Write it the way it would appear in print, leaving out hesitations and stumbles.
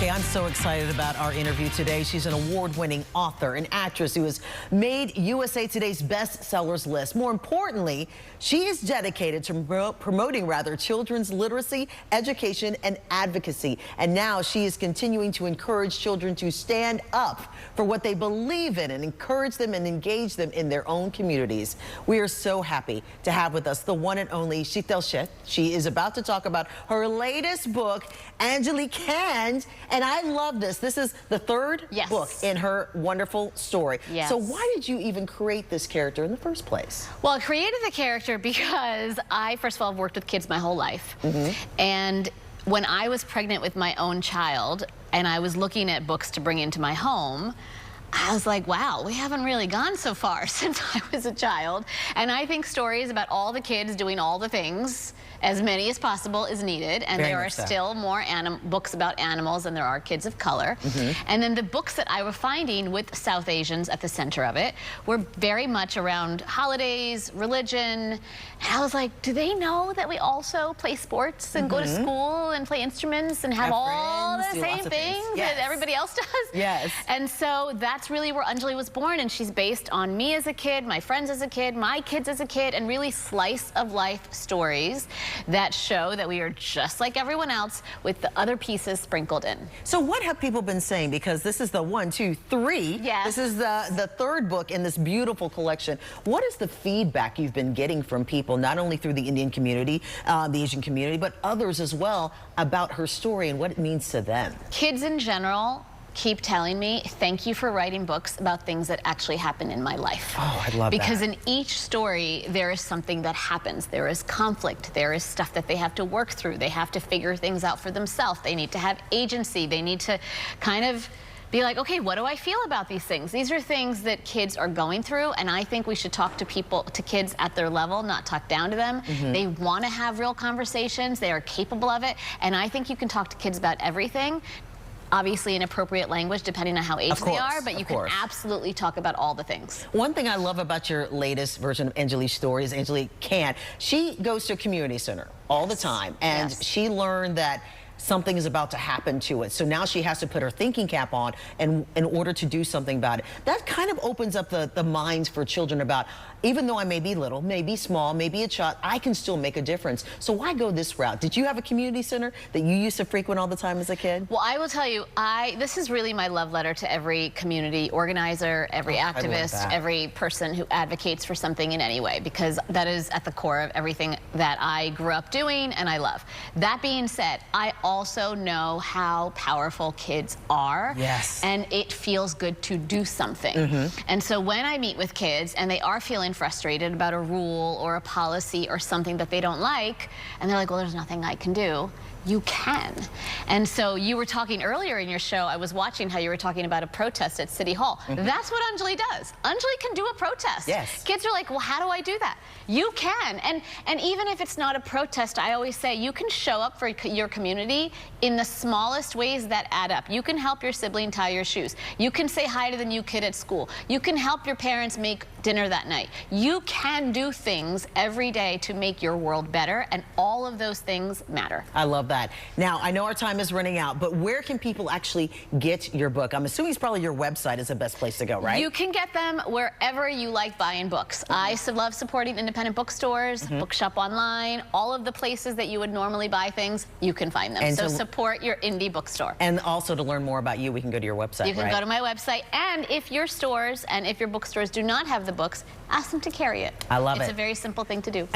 Okay, I'm so excited about our interview today. She's an award-winning author, an actress who has made USA Today's bestsellers list. More importantly, she is dedicated to promoting children's literacy, education, and advocacy. And now she is continuing to encourage children to stand up for what they believe in and encourage them and engage them in their own communities. We are so happy to have with us the one and only Sheetal Sheth. She is about to talk about her latest book, Angelique Hand. And I love this. This is the third book in her wonderful story. Yes. So why did you even create this character in the first place? Well, I created the character because I, first of all, have worked with kids my whole life. And when I was pregnant with my own child and I was looking at books to bring into my home, I was like, wow, we haven't really gone so far since I was a child. And I think stories about all the kids doing all the things, as many as possible, is needed. And there are still more books about animals than there are kids of color. And then the books that I was finding with South Asians at the center of it were very much around holidays, religion. And I was like, do they know that we also play sports and go to school and play instruments and have all the same things that everybody else does? And so that's really where Anjali was born, and she's based on me as a kid, my friends as a kid, my kids as a kid, and really slice of life stories that show that we are just like everyone else with the other pieces sprinkled in. So what have people been saying? Because this is the 1, 2, 3. This is the third book in this beautiful collection. What is the feedback you've been getting from people, not only through the Indian community, the Asian community, but others as well, about her story and what it means to them? Kids in general keep telling me, thank you for writing books about things that actually happen in my life. Oh, I love because that. In each story, there is something that happens. There is conflict. There is stuff that they have to work through. They have to figure things out for themselves. They need to have agency. They need to kind of be like, okay, what do I feel about these things? These are things that kids are going through, and I think we should talk to kids at their level, not talk down to them. They want to have real conversations. They are capable of it, and I think you can talk to kids about everything. Obviously in appropriate language, depending on how aged they are, but you can absolutely talk about all the things. One thing I love about your latest version of Angelique's story is Angelique Hand. She goes to a community center all the time, and she learned that something is about to happen to it. So now she has to put her thinking cap on in order to do something about it. That kind of opens up the minds for children about, even though I may be little, may be small, may be a child, I can still make a difference. So why go this route? Did you have a community center that you used to frequent all the time as a kid? Well, I will tell you, this is really my love letter to every community organizer, every activist, every person who advocates for something in any way, because that is at the core of everything that I grew up doing and I love. That being said, I also know how powerful kids are, and it feels good to do something. And so when I meet with kids and they are feeling frustrated about a rule or a policy or something that they don't like, and they're like, well, there's nothing I can do. You can. And so you were talking earlier in your show, I was watching how you were talking about a protest at City Hall. That's what Anjali does. Anjali can do a protest. Kids are like, well, how do I do that? You can. And even if it's not a protest, I always say you can show up for your community in the smallest ways that add up. You can help your sibling tie your shoes. You can say hi to the new kid at school. You can help your parents make dinner that night. You can do things every day to make your world better, and all of those things matter. I love that. Now, I know our time is running out, but where can people actually get your book? I'm assuming it's probably your website is the best place to go, right? You can get them wherever you like buying books. I love supporting independent bookstores, Bookshop Online, all of the places that you would normally buy things, you can find them. And so support your indie bookstore. And also to learn more about you, we can go to your website, You can go to my website, and if your stores and if your bookstores do not have the books, ask them to carry it. I love it. It's a very simple thing to do.